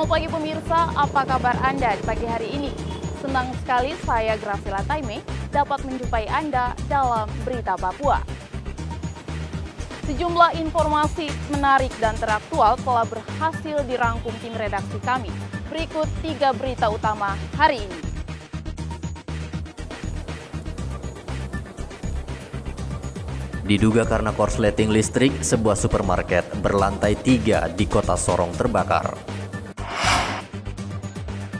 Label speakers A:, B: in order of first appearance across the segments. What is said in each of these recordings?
A: Selamat pagi pemirsa, apa kabar Anda di pagi hari ini? Senang sekali saya Gracila Taime dapat menjumpai Anda dalam Berita Papua. Sejumlah informasi menarik dan teraktual telah berhasil dirangkum tim redaksi kami. Berikut 3 berita utama hari ini.
B: Diduga karena korsleting listrik, sebuah supermarket berlantai 3 di kota Sorong terbakar.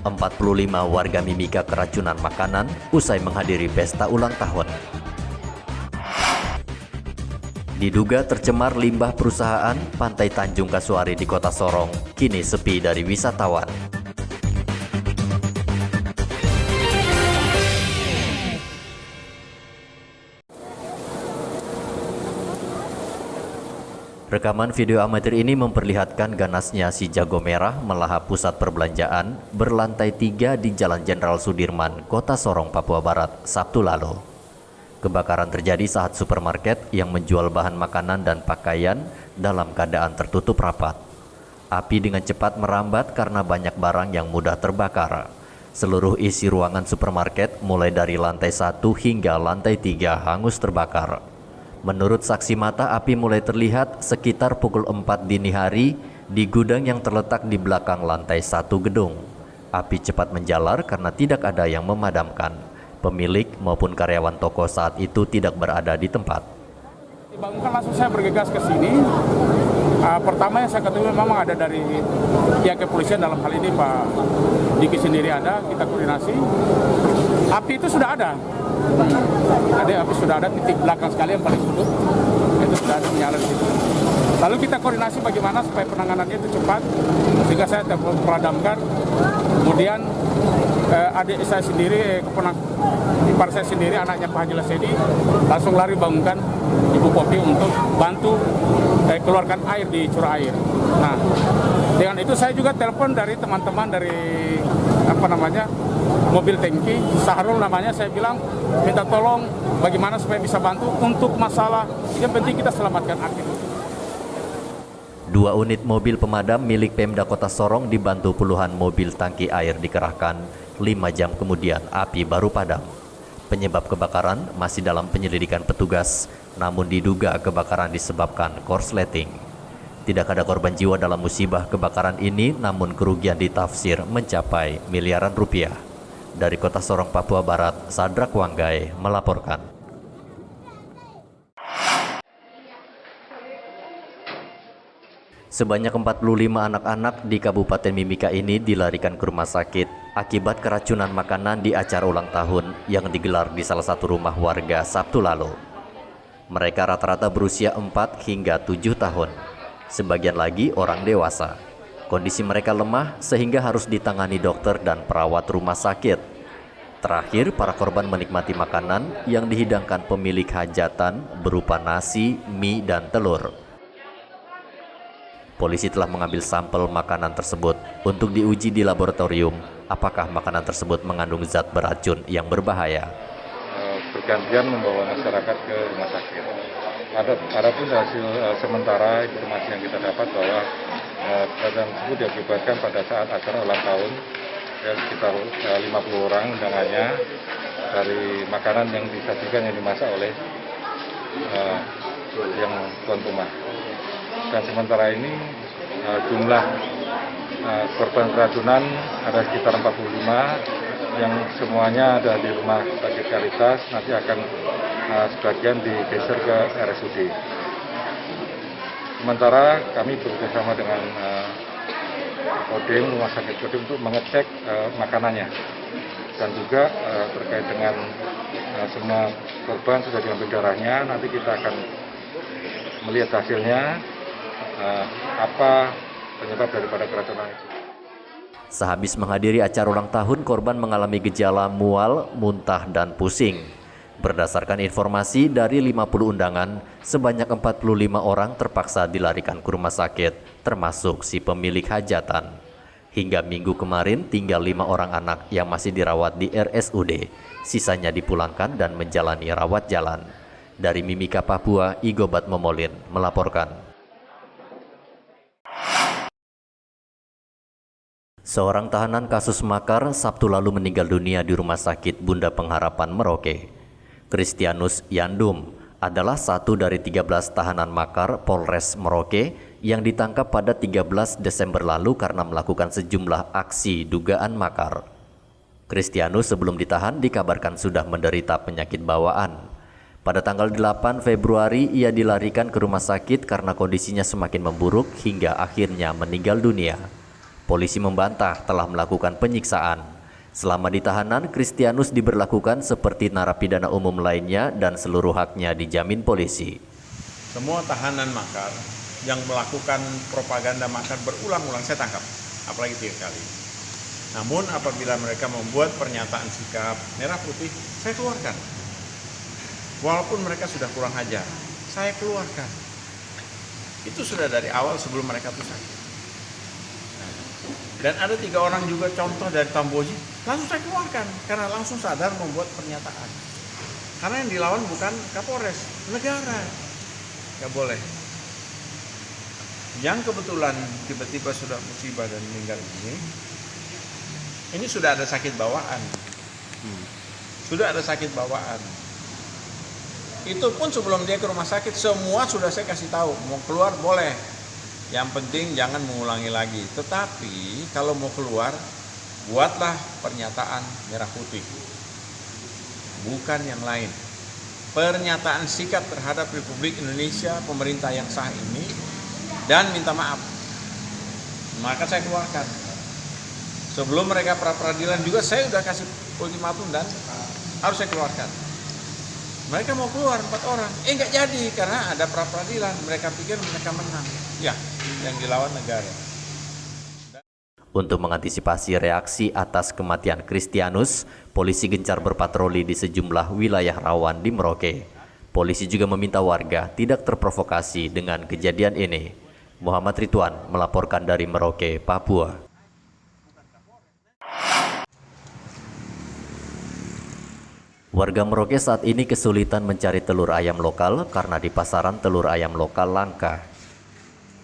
B: 45 warga Mimika keracunan makanan usai menghadiri pesta ulang tahun. Diduga tercemar limbah perusahaan, Pantai Tanjung Kasuari di kota Sorong kini sepi dari wisatawan. Rekaman video amatir ini memperlihatkan ganasnya si jago merah melahap pusat perbelanjaan berlantai 3 di Jalan Jenderal Sudirman, Kota Sorong, Papua Barat, Sabtu lalu. Kebakaran terjadi saat supermarket yang menjual bahan makanan dan pakaian dalam keadaan tertutup rapat. Api dengan cepat merambat karena banyak barang yang mudah terbakar. Seluruh isi ruangan supermarket mulai dari lantai 1 hingga lantai 3 hangus terbakar. Menurut saksi mata, api mulai terlihat sekitar pukul 4 dini hari di gudang yang terletak di belakang lantai 1 gedung. Api cepat menjalar karena tidak ada yang memadamkan. Pemilik maupun karyawan toko saat itu tidak berada di tempat.
C: Dibangunkan langsung saya bergegas ke sini. Pertama yang saya ketemu memang ada dari pihak kepolisian, dalam hal ini Pak Diki sendiri ada, kita koordinasi. Api itu sudah ada. Api sudah ada, titik belakang sekali yang paling sudut itu sudah ada menyala di situ. Lalu kita koordinasi bagaimana supaya penanganannya itu cepat, sehingga saya memadamkan. Kemudian adik saya sendiri, ipar saya sendiri, anaknya Pak Haji Lasedi, langsung lari bangunkan Ibu Popi untuk bantu keluarkan air di curah air. Nah, dengan itu saya juga telepon dari teman-teman dari mobil tangki, Sahrul namanya, saya bilang minta tolong bagaimana supaya bisa bantu untuk masalah yang penting kita selamatkan air.
B: 2 unit mobil pemadam milik Pemda Kota Sorong dibantu puluhan mobil tangki air dikerahkan. 5 jam kemudian api baru padam. Penyebab kebakaran masih dalam penyelidikan petugas, namun diduga kebakaran disebabkan korsleting. Tidak ada korban jiwa dalam musibah kebakaran ini, namun kerugian ditafsir mencapai miliaran rupiah. Dari Kota Sorong, Papua Barat, Sadrak Wanggai melaporkan. Sebanyak 45 anak-anak di Kabupaten Mimika ini dilarikan ke rumah sakit akibat keracunan makanan di acara ulang tahun yang digelar di salah satu rumah warga Sabtu lalu. Mereka rata-rata berusia 4 hingga 7 tahun. Sebagian lagi orang dewasa. Kondisi mereka lemah sehingga harus ditangani dokter dan perawat rumah sakit. Terakhir, para korban menikmati makanan yang dihidangkan pemilik hajatan berupa nasi, mie, dan telur. Polisi telah mengambil sampel makanan tersebut untuk diuji di laboratorium apakah makanan tersebut mengandung zat beracun yang berbahaya.
D: Bergantian membawa masyarakat ke rumah sakit. Adapun hasil sementara informasi yang kita dapat bahwa kejadian tersebut diakibatkan pada saat acara ulang tahun, ya, sekitar 50 orang undangannya dari makanan yang disajikan yang dimasak oleh yang tuan rumah. Dan sementara ini jumlah korban keracunan ada sekitar 45 yang semuanya ada di rumah sakit Karitas, nanti akan sebagian digeser ke RSUD. Sementara kami bekerjasama dengan Kodim, rumah sakit Kodim untuk mengecek makanannya. Dan juga terkait dengan semua korban sudah diambil darahnya, nanti kita akan melihat hasilnya apa penyebab daripada keracunan itu.
B: Sehabis menghadiri acara ulang tahun, korban mengalami gejala mual, muntah, dan pusing. Berdasarkan informasi dari 50 undangan, sebanyak 45 orang terpaksa dilarikan ke rumah sakit, termasuk si pemilik hajatan. Hingga minggu kemarin, tinggal 5 orang anak yang masih dirawat di RSUD. Sisanya dipulangkan dan menjalani rawat jalan. Dari Mimika, Papua, Igobat Momolin melaporkan. Seorang tahanan kasus makar Sabtu lalu meninggal dunia di Rumah Sakit Bunda Pengharapan Merauke. Kristianus Yandum adalah satu dari 13 tahanan makar Polres Merauke yang ditangkap pada 13 Desember lalu karena melakukan sejumlah aksi dugaan makar. Kristianus sebelum ditahan dikabarkan sudah menderita penyakit bawaan. Pada tanggal 8 Februari ia dilarikan ke rumah sakit karena kondisinya semakin memburuk hingga akhirnya meninggal dunia. Polisi membantah telah melakukan penyiksaan. Selama di tahanan, Kristianus diberlakukan seperti narapidana umum lainnya dan seluruh haknya dijamin polisi.
E: Semua tahanan makar yang melakukan propaganda makar berulang-ulang saya tangkap, apalagi 3 kali. Namun apabila mereka membuat pernyataan sikap merah putih, saya keluarkan. Walaupun mereka sudah kurang ajar, saya keluarkan. Itu sudah dari awal sebelum mereka tuh sakit. Dan ada 3 orang juga contoh dari Tamboji, langsung saya keluarkan karena langsung sadar membuat pernyataan. Karena yang dilawan bukan Kapolres, negara. Nggak boleh. Yang kebetulan tiba-tiba sudah musibah dan meninggal ini sudah ada sakit bawaan. Sudah ada sakit bawaan. Itu pun sebelum dia ke rumah sakit, semua sudah saya kasih tahu, mau keluar boleh. Yang penting jangan mengulangi lagi. Tetapi kalau mau keluar, buatlah pernyataan merah putih. Bukan yang lain. Pernyataan sikap terhadap Republik Indonesia, pemerintah yang sah ini, dan minta maaf. Maka saya keluarkan. Sebelum mereka pra-peradilan juga saya sudah kasih ultimatum dan harus saya keluarkan. Mereka mau keluar 4 orang, nggak jadi karena ada pra-peradilan. Mereka pikir mereka menang. Ya, yang dilawan negara.
B: Untuk mengantisipasi reaksi atas kematian Kristianus, polisi gencar berpatroli di sejumlah wilayah rawan di Merauke. Polisi juga meminta warga tidak terprovokasi dengan kejadian ini. Muhammad Ridwan melaporkan dari Merauke, Papua. Warga Merauke saat ini kesulitan mencari telur ayam lokal karena di pasaran telur ayam lokal langka.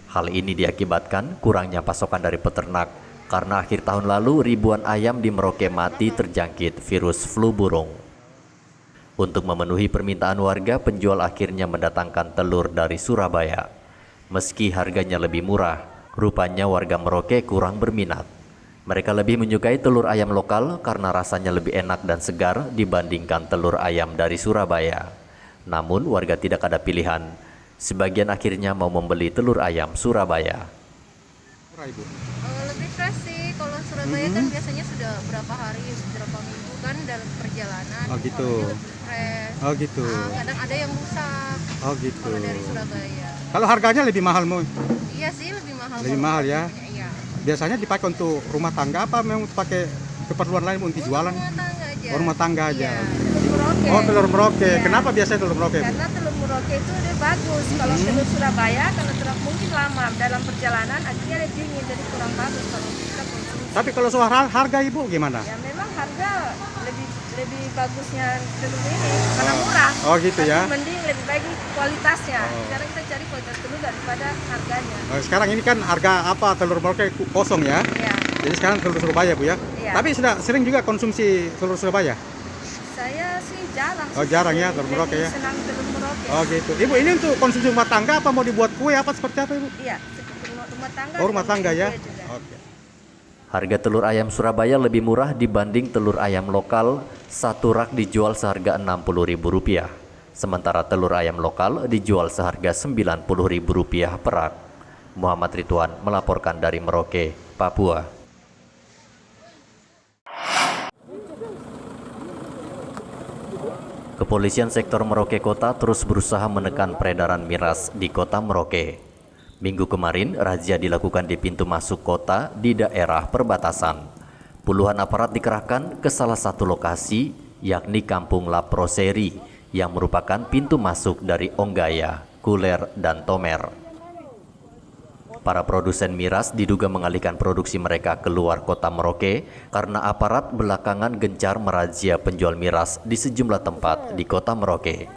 B: Hal ini diakibatkan kurangnya pasokan dari peternak karena akhir tahun lalu ribuan ayam di Merauke mati terjangkit virus flu burung. Untuk memenuhi permintaan warga, penjual akhirnya mendatangkan telur dari Surabaya. Meski harganya lebih murah, rupanya warga Merauke kurang berminat. Mereka lebih menyukai telur ayam lokal karena rasanya lebih enak dan segar dibandingkan telur ayam dari Surabaya. Namun warga tidak ada pilihan. Sebagian akhirnya mau membeli telur ayam Surabaya.
F: Lebih fresh sih, kalau Surabaya kan biasanya sudah berapa hari, berapa minggu kan dalam perjalanan.
G: Oh gitu.
F: Kalau ini lebih fresh.
G: Oh gitu.
F: Kadang ada yang rusak.
G: Oh gitu.
F: Kalau dari Surabaya.
G: Kalau harganya lebih mahal Mu?
F: Iya sih lebih mahal.
G: Lebih
F: kalau
G: mahal ya?
F: Iya.
G: Biasanya dipakai untuk rumah tangga apa memang pakai keperluan lain untuk jualan?
F: Rumah tangga aja.
G: Oh, rumah tangga aja.
F: Iya, telur Merauke.
G: Oh telur Merauke.
F: Iya.
G: Kenapa biasanya telur Merauke?
F: Karena telur Merauke itu dia bagus. Kalau telur Surabaya, kalau telur mungkin lama dalam perjalanan, akhirnya dia dingin, jadi kurang bagus kalau kita konsumsi.
G: Tapi kalau soal harga Ibu gimana?
F: Ya memang harga lebih bagusnya telur ini karena murah.
G: Oh gitu ya.
F: Tapi mending lebih baik kualitasnya. Sekarang kita cari kualitas telur daripada harganya.
G: Oh, sekarang ini kan harga apa telur Merauke kosong ya?
F: Ya,
G: Jadi sekarang telur Surabaya Bu ya?
F: Iya.
G: Tapi sudah sering juga konsumsi telur Surabaya?
F: saya sih jarang.
G: Oh, jarang ya, telur Merauke ya?
F: Senang telur Merauke.
G: Oh gitu. Ibu ini untuk konsumsi rumah tangga apa mau dibuat kue apa seperti apa Ibu?
F: Iya, seperti rumah tangga.
G: Oh rumah tangga ya?
F: kue juga.
G: Oke.
B: Harga telur ayam Surabaya lebih murah dibanding telur ayam lokal. Satu rak dijual seharga Rp60.000. Sementara telur ayam lokal dijual seharga Rp90.000 per rak. Muhammad Ridwan melaporkan dari Merauke, Papua. Kepolisian sektor Merauke Kota terus berusaha menekan peredaran miras di kota Merauke. Minggu kemarin, razia dilakukan di pintu masuk kota di daerah perbatasan. Puluhan aparat dikerahkan ke salah satu lokasi, yakni Kampung Laproseri, yang merupakan pintu masuk dari Onggaya, Kuler, dan Tomer. Para produsen miras diduga mengalihkan produksi mereka keluar kota Merauke karena aparat belakangan gencar merazia penjual miras di sejumlah tempat di kota Merauke.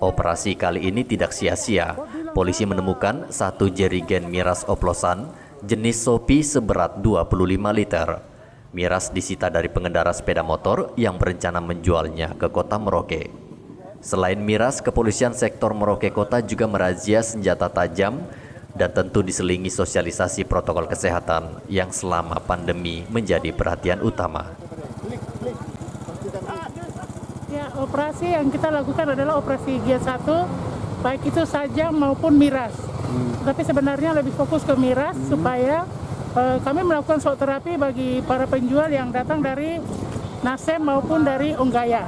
B: Operasi kali ini tidak sia-sia. Polisi menemukan 1 jerigen miras oplosan jenis Shopee seberat 25 liter. Miras disita dari pengendara sepeda motor yang berencana menjualnya ke kota Merauke. Selain miras, kepolisian sektor Merauke Kota juga merazia senjata tajam dan tentu diselingi sosialisasi protokol kesehatan yang selama pandemi menjadi perhatian utama.
H: Ya, operasi yang kita lakukan adalah operasi Giat 1, baik itu sajam maupun miras. Tapi sebenarnya lebih fokus ke miras supaya kami melakukan shock terapi bagi para penjual yang datang dari Nasem maupun dari Onggaya,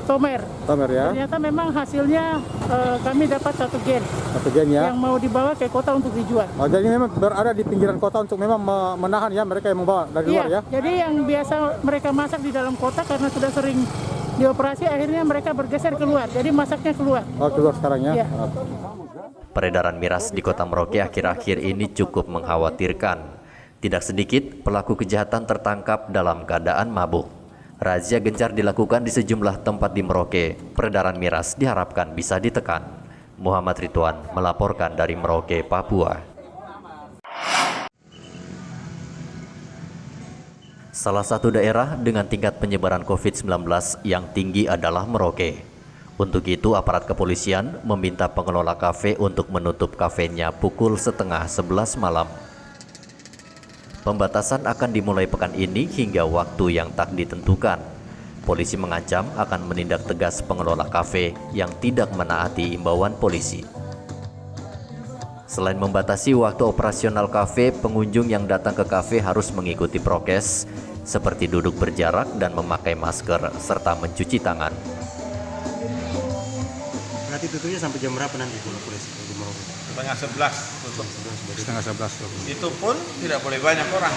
H: Tomer ya. Ternyata memang hasilnya kami dapat satu gen ya, yang mau dibawa ke kota untuk dijual.
G: Jadi memang berada di pinggiran kota untuk memang menahan ya mereka yang membawa dari luar ya.
H: Jadi yang biasa mereka masak di dalam kota karena sudah sering dioperasi, akhirnya mereka bergeser keluar. Jadi masaknya keluar.
G: Oh, keluar sekarang ya.
B: Peredaran miras di kota Merauke akhir-akhir ini cukup mengkhawatirkan. Tidak sedikit pelaku kejahatan tertangkap dalam keadaan mabuk. Razia gencar dilakukan di sejumlah tempat di Merauke. Peredaran miras diharapkan bisa ditekan. Muhammad Ridwan melaporkan dari Merauke, Papua. Salah satu daerah dengan tingkat penyebaran COVID-19 yang tinggi adalah Merauke. Untuk itu, aparat kepolisian meminta pengelola kafe untuk menutup kafenya pukul 10:30 malam. Pembatasan akan dimulai pekan ini hingga waktu yang tak ditentukan. Polisi mengancam akan menindak tegas pengelola kafe yang tidak menaati imbauan polisi. Selain membatasi waktu operasional kafe, pengunjung yang datang ke kafe harus mengikuti prokes seperti duduk berjarak dan memakai masker serta mencuci tangan.
I: Berarti tutupnya sampai jam berapa nanti kalau polisi di Merauke?
E: Setengah 11 tutup.
G: Setengah 11.
E: Itu pun tidak boleh banyak orang.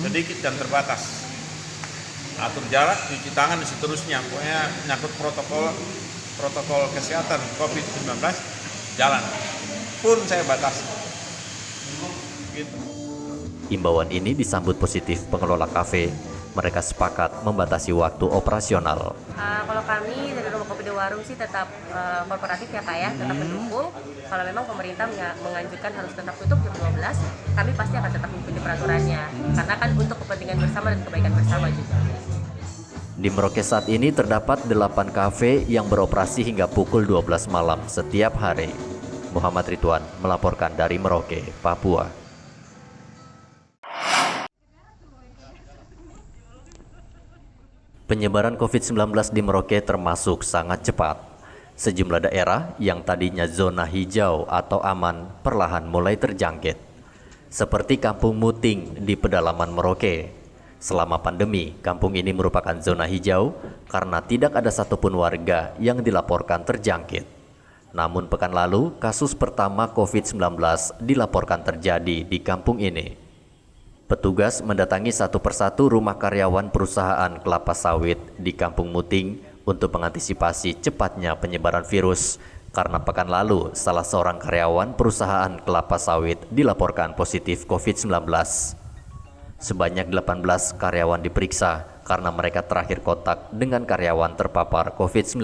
E: Sedikit dan terbatas. Atur jarak, cuci tangan dan seterusnya. Pokoknya nyangkut protokol kesehatan COVID-19 jalan. Pun saya batasi. Gitu.
B: Imbauan ini disambut positif pengelola kafe. Mereka sepakat membatasi waktu operasional.
J: Kalau kami dari Rumah Kopi di Warung sih tetap kooperatif ya Pak ya, tetap mendukung. Kalau memang pemerintah menganjurkan harus tetap tutup jam 12, kami pasti akan tetap mengikuti peraturannya. Karena kan untuk kepentingan bersama dan kebaikan bersama juga.
B: Di Merauke saat ini terdapat 8 kafe yang beroperasi hingga pukul 12 malam setiap hari. Muhammad Ridwan melaporkan dari Merauke, Papua. Penyebaran COVID-19 di Merauke termasuk sangat cepat. Sejumlah daerah yang tadinya zona hijau atau aman perlahan mulai terjangkit. Seperti Kampung Muting di pedalaman Merauke. Selama pandemi, kampung ini merupakan zona hijau karena tidak ada satupun warga yang dilaporkan terjangkit. Namun pekan lalu, kasus pertama COVID-19 dilaporkan terjadi di kampung ini. Petugas mendatangi satu persatu rumah karyawan perusahaan kelapa sawit di Kampung Muting untuk mengantisipasi cepatnya penyebaran virus. Karena pekan lalu, salah seorang karyawan perusahaan kelapa sawit dilaporkan positif COVID-19. Sebanyak 18 karyawan diperiksa karena mereka terakhir kontak dengan karyawan terpapar COVID-19.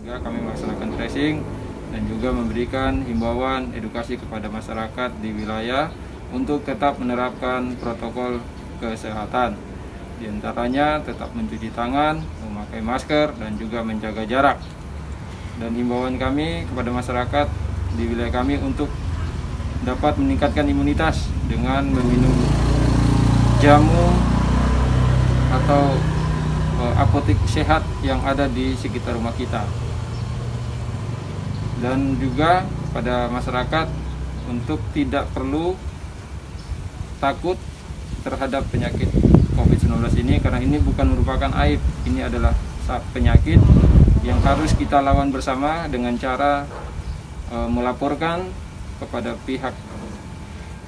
K: Kami melaksanakan tracing dan juga memberikan himbauan edukasi kepada masyarakat di wilayah untuk tetap menerapkan protokol kesehatan. Di antaranya tetap mencuci tangan, memakai masker, dan juga menjaga jarak. Dan himbauan kami kepada masyarakat di wilayah kami untuk dapat meningkatkan imunitas dengan meminum jamu atau apotek sehat yang ada di sekitar rumah kita. Dan juga pada masyarakat untuk tidak perlu takut terhadap penyakit COVID-19 ini, karena ini bukan merupakan aib, ini adalah penyakit yang harus kita lawan bersama dengan cara melaporkan kepada pihak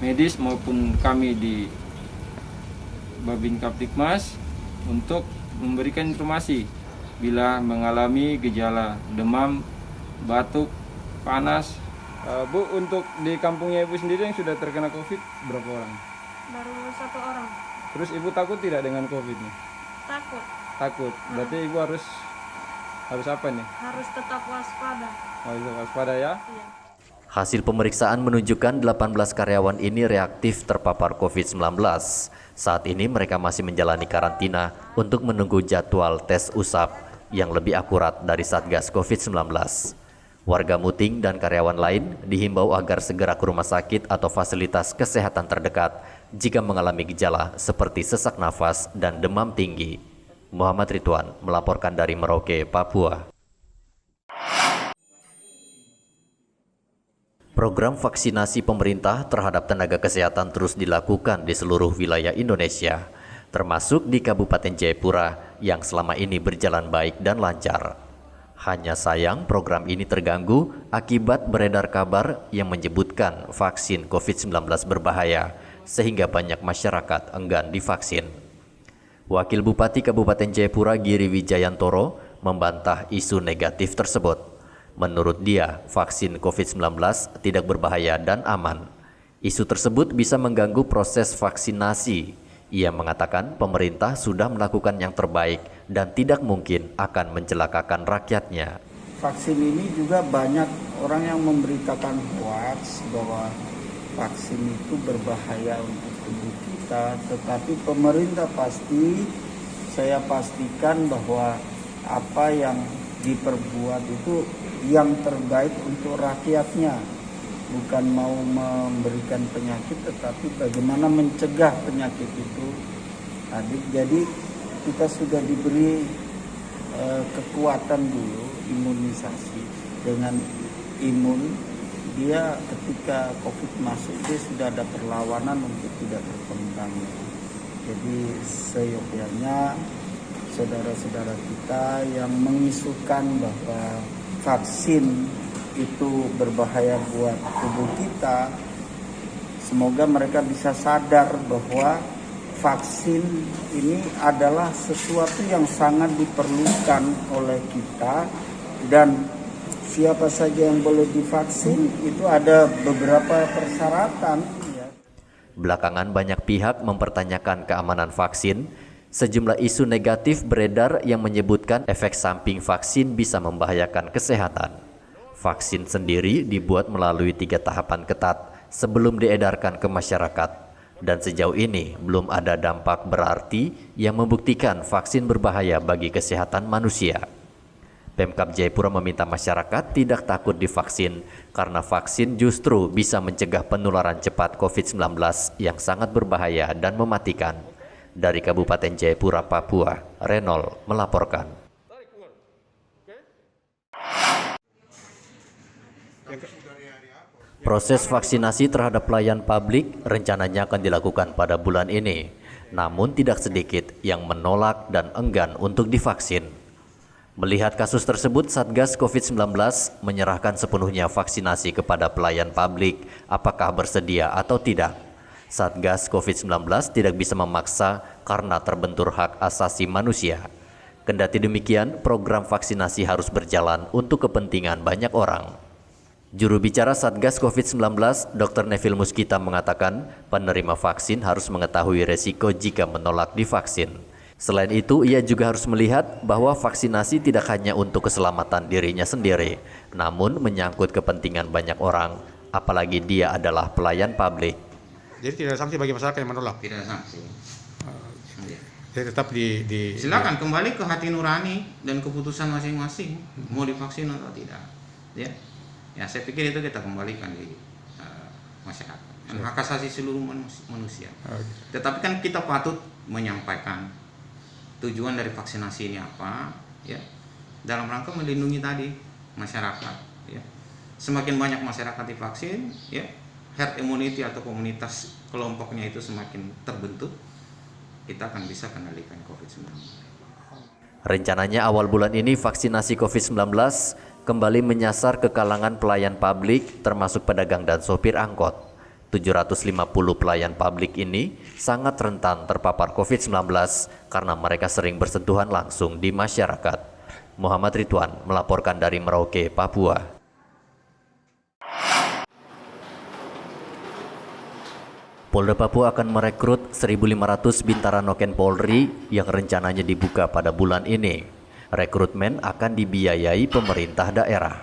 K: medis maupun kami di Babin Kaptikmas untuk memberikan informasi bila mengalami gejala demam, batuk, panas. Bu, untuk di kampungnya Ibu sendiri yang sudah terkena COVID berapa orang?
F: Baru 1 orang.
K: Terus Ibu takut tidak dengan COVID nih?
F: Takut.
K: Takut. Berarti Ibu harus apa nih?
F: Harus tetap waspada.
K: Harus waspada ya?
F: Iya.
B: Hasil pemeriksaan menunjukkan 18 karyawan ini reaktif terpapar COVID-19. Saat ini mereka masih menjalani karantina untuk menunggu jadwal tes usap yang lebih akurat dari Satgas COVID-19. Warga Muting dan karyawan lain dihimbau agar segera ke rumah sakit atau fasilitas kesehatan terdekat jika mengalami gejala seperti sesak nafas dan demam tinggi. Muhammad Ridwan melaporkan dari Merauke, Papua. Program vaksinasi pemerintah terhadap tenaga kesehatan terus dilakukan di seluruh wilayah Indonesia, termasuk di Kabupaten Jayapura yang selama ini berjalan baik dan lancar. Hanya sayang program ini terganggu akibat beredar kabar yang menyebutkan vaksin COVID-19 berbahaya, sehingga banyak masyarakat enggan divaksin. Wakil Bupati Kabupaten Jayapura Giri Wijayantoro membantah isu negatif tersebut. Menurut dia, vaksin COVID-19 tidak berbahaya dan aman. Isu tersebut bisa mengganggu proses vaksinasi. Ia mengatakan pemerintah sudah melakukan yang terbaik dan tidak mungkin akan mencelakakan rakyatnya.
L: Vaksin ini juga banyak orang yang memberitakan hoax bahwa vaksin itu berbahaya untuk tubuh kita, tetapi pemerintah saya pastikan bahwa apa yang diperbuat itu yang terbaik untuk rakyatnya, bukan mau memberikan penyakit tetapi bagaimana mencegah penyakit itu. Jadi kita sudah diberi kekuatan dulu, imunisasi. Dengan imun, dia ketika COVID masuk dia sudah ada perlawanan untuk tidak berkembang. Jadi seyogyanya saudara-saudara kita yang mengisukan bahwa vaksin itu berbahaya buat tubuh kita, semoga mereka bisa sadar bahwa vaksin ini adalah sesuatu yang sangat diperlukan oleh kita, dan siapa saja yang boleh divaksin itu ada beberapa persyaratan.
B: Belakangan banyak pihak mempertanyakan keamanan vaksin. Sejumlah isu negatif beredar yang menyebutkan efek samping vaksin bisa membahayakan kesehatan. Vaksin sendiri dibuat melalui 3 tahapan ketat sebelum diedarkan ke masyarakat. Dan sejauh ini belum ada dampak berarti yang membuktikan vaksin berbahaya bagi kesehatan manusia. Pemkab Jayapura meminta masyarakat tidak takut divaksin karena vaksin justru bisa mencegah penularan cepat COVID-19 yang sangat berbahaya dan mematikan. Dari Kabupaten Jayapura, Papua, Renol melaporkan. Proses vaksinasi terhadap pelayan publik rencananya akan dilakukan pada bulan ini. Namun tidak sedikit yang menolak dan enggan untuk divaksin. Melihat kasus tersebut, Satgas COVID-19 menyerahkan sepenuhnya vaksinasi kepada pelayan publik apakah bersedia atau tidak. Satgas COVID-19 tidak bisa memaksa karena terbentur hak asasi manusia. Kendati demikian, program vaksinasi harus berjalan untuk kepentingan banyak orang. Juru bicara Satgas COVID-19, Dr. Neville Muskita mengatakan penerima vaksin harus mengetahui resiko jika menolak divaksin. Selain itu, ia juga harus melihat bahwa vaksinasi tidak hanya untuk keselamatan dirinya sendiri, namun menyangkut kepentingan banyak orang, apalagi dia adalah pelayan publik.
G: Jadi tidak ada sanksi bagi masyarakat yang menolak?
E: Tidak ada sanksi.
G: Jadi tetap
E: silakan kembali ke hati nurani dan keputusan masing-masing mau divaksin atau tidak. Ya, saya pikir itu kita kembalikan di masyarakat. Hak asasi seluruh manusia. Tetapi kan kita patut menyampaikan tujuan dari vaksinasi ini apa, ya, dalam rangka melindungi tadi masyarakat. Ya. Semakin banyak masyarakat divaksin, ya, herd immunity atau komunitas kelompoknya itu semakin terbentuk, kita akan bisa kendalikan COVID-19.
B: Rencananya awal bulan ini vaksinasi COVID-19 kembali menyasar ke kalangan pelayan publik termasuk pedagang dan sopir angkot. 750 pelayan publik ini sangat rentan terpapar COVID-19 karena mereka sering bersentuhan langsung di masyarakat. Muhammad Ridwan melaporkan dari Merauke, Papua. Polda Papua akan merekrut 1.500 Bintara Noken Polri yang rencananya dibuka pada bulan ini. Rekrutmen akan dibiayai pemerintah daerah.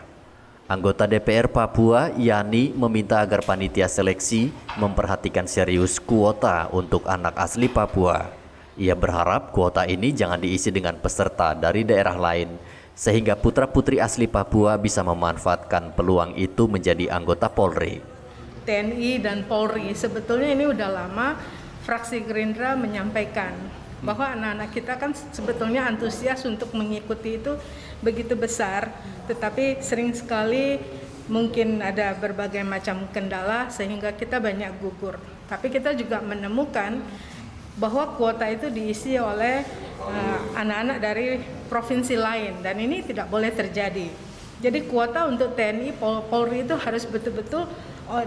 B: Anggota DPR Papua, Yani, meminta agar panitia seleksi memperhatikan serius kuota untuk anak asli Papua. Ia berharap kuota ini jangan diisi dengan peserta dari daerah lain, sehingga putra-putri asli Papua bisa memanfaatkan peluang itu menjadi anggota Polri.
H: TNI dan Polri, sebetulnya ini udah lama fraksi Gerindra menyampaikan bahwa anak-anak kita kan sebetulnya antusias untuk mengikuti itu begitu besar, tetapi sering sekali mungkin ada berbagai macam kendala sehingga kita banyak gugur. Tapi kita juga menemukan bahwa kuota itu diisi oleh anak-anak dari provinsi lain dan ini tidak boleh terjadi. Jadi kuota untuk TNI Polri itu harus betul-betul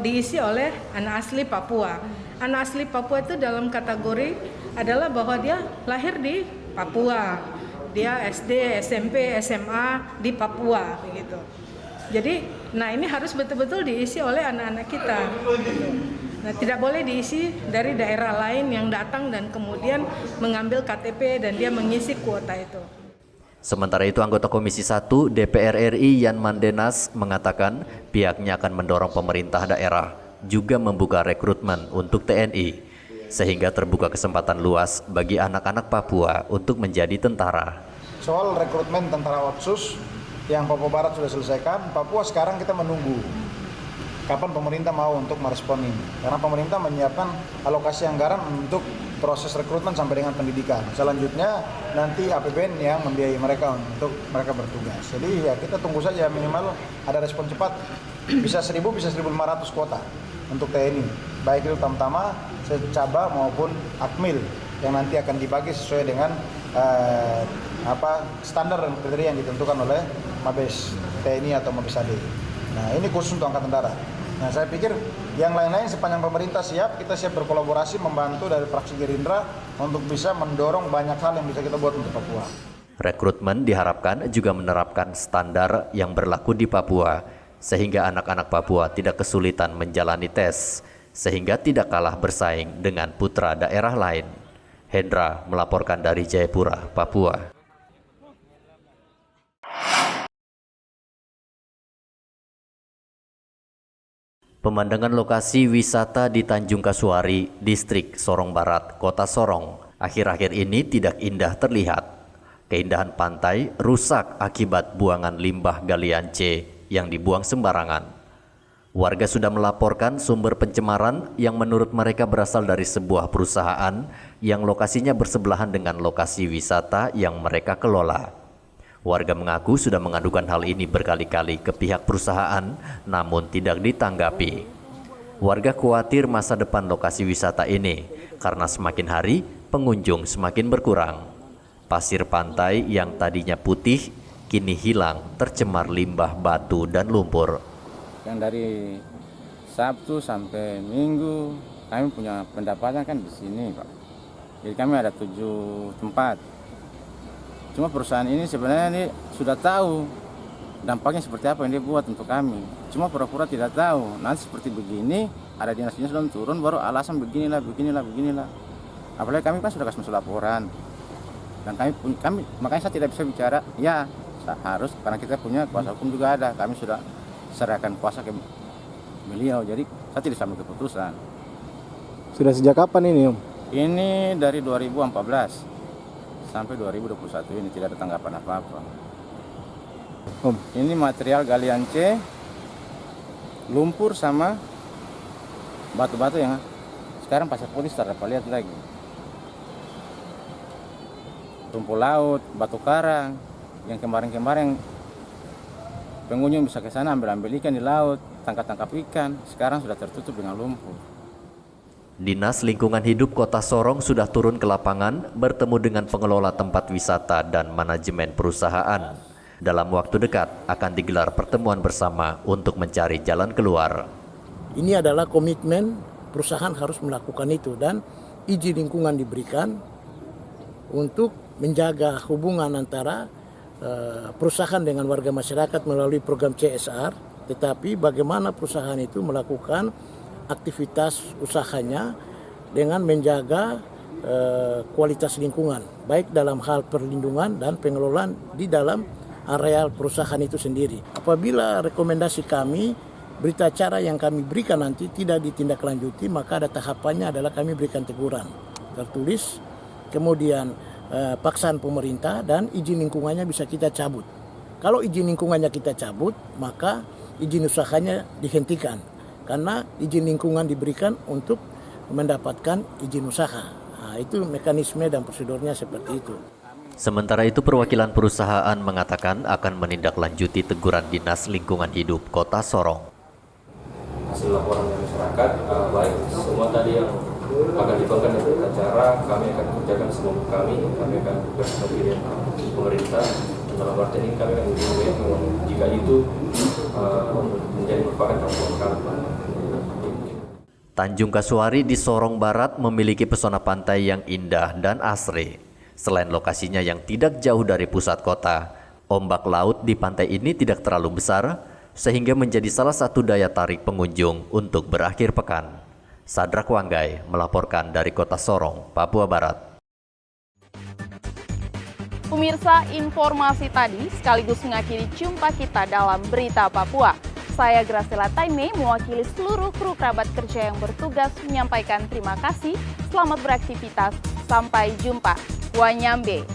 H: diisi oleh anak asli Papua. Anak asli Papua itu dalam kategori adalah bahwa dia lahir di Papua. Dia SD, SMP, SMA di Papua begitu. Jadi, nah ini harus betul-betul diisi oleh anak-anak kita. Nah, tidak boleh diisi dari daerah lain yang datang dan kemudian mengambil KTP dan dia mengisi kuota itu.
B: Sementara itu, anggota Komisi 1 DPR RI Yan Mandenas mengatakan pihaknya akan mendorong pemerintah daerah juga membuka rekrutmen untuk TNI, sehingga terbuka kesempatan luas bagi anak-anak Papua untuk menjadi tentara.
M: Soal rekrutmen tentara Otsus yang Papua Barat sudah selesaikan, Papua sekarang kita menunggu kapan pemerintah mau untuk merespon ini. Karena pemerintah menyiapkan alokasi anggaran untuk proses rekrutmen sampai dengan pendidikan. Selanjutnya nanti APBN yang membiayai mereka untuk mereka bertugas. Jadi ya kita tunggu saja minimal ada respon cepat. Bisa 1.000, bisa 1.500 kuota untuk TNI. Baik itu Tamtama, Secaba maupun Akmil yang nanti akan dibagi sesuai dengan standar dan kriteria yang ditentukan oleh Mabes TNI atau Mabes AD. Nah ini khusus untuk Angkatan Darat. Nah saya pikir yang lain-lain sepanjang pemerintah siap, kita siap berkolaborasi membantu dari fraksi Gerindra untuk bisa mendorong banyak hal yang bisa kita buat untuk Papua.
B: Rekrutmen diharapkan juga menerapkan standar yang berlaku di Papua, sehingga anak-anak Papua tidak kesulitan menjalani tes, sehingga tidak kalah bersaing dengan putra daerah lain. Hendra melaporkan dari Jayapura, Papua. Pemandangan lokasi wisata di Tanjung Kasuari, Distrik Sorong Barat, Kota Sorong, akhir-akhir ini tidak indah terlihat. Keindahan pantai rusak akibat buangan limbah galian C yang dibuang sembarangan. Warga sudah melaporkan sumber pencemaran yang menurut mereka berasal dari sebuah perusahaan yang lokasinya bersebelahan dengan lokasi wisata yang mereka kelola. Warga mengaku sudah mengadukan hal ini berkali-kali ke pihak perusahaan, namun tidak ditanggapi. Warga khawatir masa depan lokasi wisata ini, karena semakin hari pengunjung semakin berkurang. Pasir pantai yang tadinya putih, kini hilang tercemar limbah batu dan lumpur.
N: Yang dari Sabtu sampai Minggu, kami punya pendapatan kan di sini, Pak. Jadi kami ada 7 tempat. Cuma perusahaan ini sebenarnya ini sudah tahu dampaknya seperti apa yang dia buat untuk kami. Cuma pura-pura tidak tahu. Nanti seperti begini, ada dinas-dinas sudah turun, baru alasan beginilah. Apalagi kami kan sudah kasih laporan. Dan kami makanya saya tidak bisa bicara. Ya, harus karena kita punya kuasa hukum juga ada. Kami sudah serahkan kuasa ke beliau. Jadi saya tidak sampai keputusan.
O: Sudah sejak kapan ini, Om?
N: Ini dari 2014. Sampai 2021 ini tidak ada tanggapan apa-apa. Ini material galian C, lumpur sama batu-batu yang sekarang pasir putih tidak dapat lihat lagi. Rumput laut, batu karang, yang kemarin-kemarin pengunjung bisa ke sana ambil ikan di laut, tangkap ikan, sekarang sudah tertutup dengan lumpur.
B: Dinas Lingkungan Hidup Kota Sorong sudah turun ke lapangan bertemu dengan pengelola tempat wisata dan manajemen perusahaan. Dalam waktu dekat akan digelar pertemuan bersama untuk mencari jalan keluar.
P: Ini adalah komitmen perusahaan harus melakukan itu dan izin lingkungan diberikan untuk menjaga hubungan antara perusahaan dengan warga masyarakat melalui program CSR, tetapi bagaimana perusahaan itu melakukan aktivitas usahanya dengan menjaga kualitas lingkungan, baik dalam hal perlindungan dan pengelolaan di dalam areal perusahaan itu sendiri. Apabila rekomendasi kami, berita acara yang kami berikan nanti tidak ditindaklanjuti, maka ada tahapannya adalah kami berikan teguran tertulis, kemudian paksaan pemerintah, dan izin lingkungannya bisa kita cabut. Kalau izin lingkungannya kita cabut, maka izin usahanya dihentikan, karena izin lingkungan diberikan untuk mendapatkan izin usaha. Nah, itu mekanisme dan prosedurnya seperti itu.
B: Sementara itu, perwakilan perusahaan mengatakan akan menindaklanjuti teguran Dinas Lingkungan Hidup Kota Sorong.
K: Hasil laporan dari masyarakat, baik semua tadi yang akan dituangkan dari acara, kami akan kerjakan semua kami akan bersama dengan pemerintah. Dalam arti ini kami akan mengimbau jika itu menjadi merupakan tanggung jawab kami.
B: Tanjung Kasuari di Sorong Barat memiliki pesona pantai yang indah dan asri. Selain lokasinya yang tidak jauh dari pusat kota, ombak laut di pantai ini tidak terlalu besar, sehingga menjadi salah satu daya tarik pengunjung untuk berakhir pekan. Sadrak Wanggai melaporkan dari Kota Sorong, Papua Barat.
A: Pemirsa, informasi tadi sekaligus mengakhiri jumpa kita dalam Berita Papua. Saya Graciela Taime mewakili seluruh kru kerabat kerja yang bertugas menyampaikan terima kasih. Selamat beraktivitas. Sampai jumpa. Wanyambe.